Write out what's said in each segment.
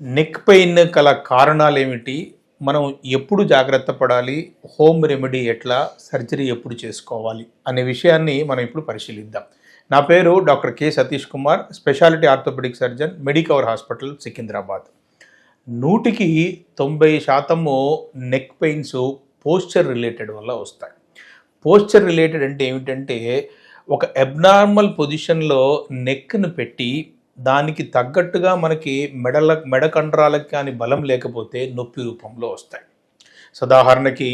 Neck pain కల కారణాలేమిటి? మనం ఎప్పుడు జాగ్రత్త పడాలి? హోమ్ రెమెడీ ఎట్లా? సర్జరీ ఎప్పుడు చేసుకోవాలి? అనే విషయాన్ని మనం ఇప్పుడు పరిశీలిద్దాం. నా పేరు doctor K. Satish Kumar, speciality orthopaedic surgeon, Medicover hospital, Secunderabad. 100కి 90% నెక్ పెయిన్స్ పోస్చర్ రిలేటెడ్ వల్ల వస్తాయి. పోస్చర్ రిలేటెడ్ అంటే ఏమిటంటే, ఒక అబ్నార్మల్ పొజిషన్‌లో నెక్‌ని పెట్టి దానికి తగ్గట్టుగా మనకి మెడ కండరాలకు కానీ బలం లేకపోతే నొప్పి రూపంలో వస్తాయి. ఉదాహరణకి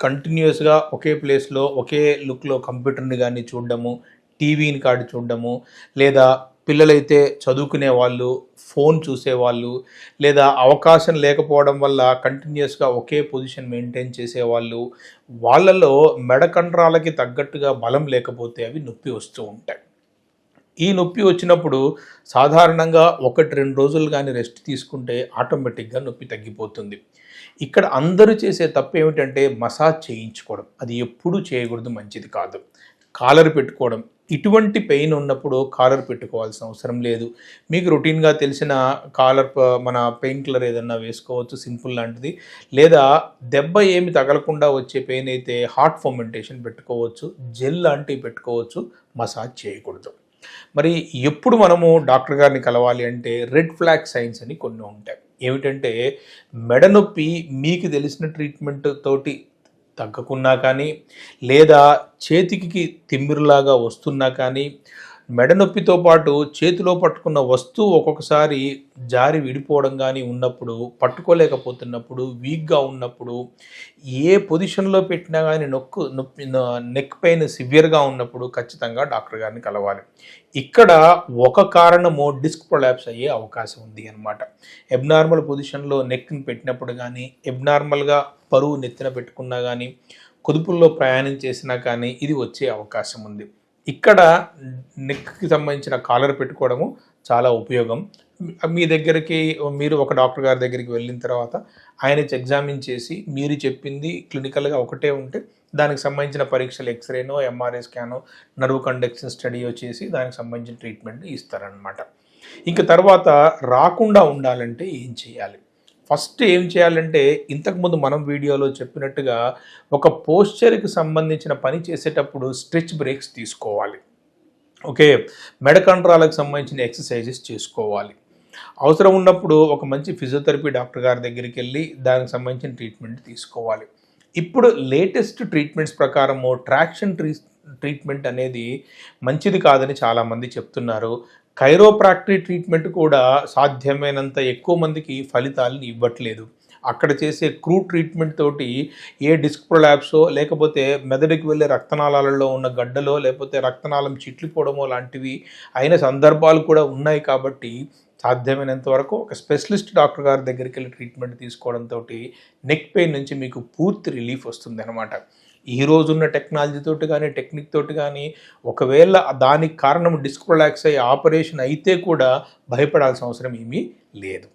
కంటిన్యూయస్‌గా ఒకే ప్లేస్‌లో ఒకే లుక్‌లో కంప్యూటర్‌ని గానీ చూడడము, టీవీని కాడి చూడడము, లేదా పిల్లలైతే చదువుకునే వాళ్ళు, ఫోన్ చూసేవాళ్ళు, లేదా అవకాశం లేకపోవడం వల్ల కంటిన్యూయస్‌గా ఒకే పొజిషన్ మెయింటైన్ చేసేవాళ్ళు, వాళ్ళలో మెడ కండరాలకి తగ్గట్టుగా బలం లేకపోతే అవి నొప్పి వస్తూ ఉంటాయి. ఈ నొప్పి వచ్చినప్పుడు సాధారణంగా 1-2 రోజులు కానీ రెస్ట్ తీసుకుంటే ఆటోమేటిక్గా నొప్పి తగ్గిపోతుంది. ఇక్కడ అందరూ చేసే తప్పు ఏమిటంటే మసాజ్ చేయించుకోవడం. అది ఎప్పుడూ చేయకూడదు, మంచిది కాదు. కాలర్ పెట్టుకోవడం, ఇటువంటి పెయిన్ ఉన్నప్పుడు కాలర్ పెట్టుకోవాల్సిన అవసరం లేదు. మీకు రొటీన్గా తెలిసిన మన పెయిన్ కిల్లర్ ఏదన్నా వేసుకోవచ్చు, సింపుల్ లాంటిది. లేదా దెబ్బ ఏమి తగలకుండా వచ్చే పెయిన్ అయితే హార్ట్ ఫర్మెంటేషన్ పెట్టుకోవచ్చు, జెల్ లాంటివి పెట్టుకోవచ్చు, మసాజ్ చేయకూడదు. మరి ఎప్పుడు మనము డాక్టర్ గారిని కలవాలి అంటే రెడ్ ఫ్లాగ్ సైన్స్ అని కొన్ని ఉంటాయి. ఏమిటంటే మెడ నొప్పి మీకు తెలిసిన ట్రీట్మెంట్ తోటి తగ్గకున్నా కానీ, లేదా చేతికి తిమ్మిరిలాగా వస్తున్నా కానీ, మెడ నొప్పితో పాటు చేతిలో పట్టుకున్న వస్తువు ఒక్కొక్కసారి జారి విడిపోవడం కానీ ఉన్నప్పుడు, పట్టుకోలేకపోతున్నప్పుడు, వీక్గా ఉన్నప్పుడు, ఏ పొజిషన్లో పెట్టినా కానీ నెక్ పెయిన్ సివియర్గా ఉన్నప్పుడు ఖచ్చితంగా డాక్టర్ గారిని కలవాలి. ఇక్కడ ఒక కారణము డిస్క్ ప్రొలాప్స్ అయ్యే అవకాశం ఉంది అన్నమాట. అబ్నార్మల్ పొజిషన్లో నెక్ని పెట్టినప్పుడు కానీ, అబ్నార్మల్గా బరువు నెత్తిన పెట్టుకున్నా కానీ, కుదుపుల్లో ప్రయాణం చేసినా కానీ ఇది వచ్చే అవకాశం ఉంది. ఇక్కడ నెక్కి సంబంధించిన కాలర్ పెట్టుకోవడము చాలా ఉపయోగం. మీ దగ్గరికి మీరు ఒక డాక్టర్ గారి దగ్గరికి వెళ్ళిన తర్వాత ఆయన ఎగ్జామిన్ చేసి మీరు చెప్పింది క్లినికల్గా ఒకటే ఉంటే దానికి సంబంధించిన పరీక్షలు ఎక్స్రేనో, ఎంఆర్ఐ స్కానో, నర్వ్ కండక్షన్ స్టడీయో చేసి దానికి సంబంధించిన ట్రీట్మెంట్ ఇస్తారనమాట. ఇంకా తర్వాత రాకుండా ఉండాలంటే ఏం చేయాలి? ఫస్ట్ ఏం చేయాలంటే ఇంతకుముందు మనం వీడియోలో చెప్పినట్టుగా ఒక పోస్చర్కి సంబంధించిన పని చేసేటప్పుడు స్ట్రెచ్ బ్రేక్స్ తీసుకోవాలి. ఓకే, మెడ కండరాలకు సంబంధించిన ఎక్సర్సైజెస్ చేసుకోవాలి. అవసరం ఉన్నప్పుడు ఒక మంచి ఫిజియోథెరపీ డాక్టర్ గారి దగ్గరికి వెళ్ళి దానికి సంబంధించిన ట్రీట్మెంట్ తీసుకోవాలి. ఇప్పుడు లేటెస్ట్ ట్రీట్మెంట్స్ ప్రకారము ట్రాక్షన్ ట్రీట్మెంట్ అనేది మంచిది కాదని చాలామంది చెప్తున్నారు. కైరోప్రాక్టిక్ ట్రీట్మెంట్ కూడా సాధ్యమైనంత ఎక్కువ మందికి ఫలితాలను ఇవ్వట్లేదు. అక్కడ చేసే ట్రీట్మెంట్ తోటి ఏ డిస్క్ ప్రొలాప్సో, లేకపోతే మెదడుకి వెళ్ళే రక్తనాళాలలో ఉన్న గడ్డలో, లేకపోతే రక్తనాళం చిట్లిపోవడమో లాంటివి అయిన సందర్భాలు కూడా ఉన్నాయి. కాబట్టి సాధ్యమైనంత వరకు ఒక స్పెషలిస్ట్ డాక్టర్ గారి దగ్గరికి వెళ్ళి ట్రీట్మెంట్ తీసుకోవడంతో నెక్ పెయిన్ నుంచి మీకు పూర్తి రిలీఫ్ వస్తుంది అనమాట. ఈ రోజున్న టెక్నాలజీ తోటి కానీ, టెక్నిక్ తోటి కానీ ఒకవేళ దానికి కారణం డిస్క్ ప్రొలాప్స్ అయ్యి ఆపరేషన్ అయితే కూడా భయపడాల్సిన అవసరం ఏమీ లేదు.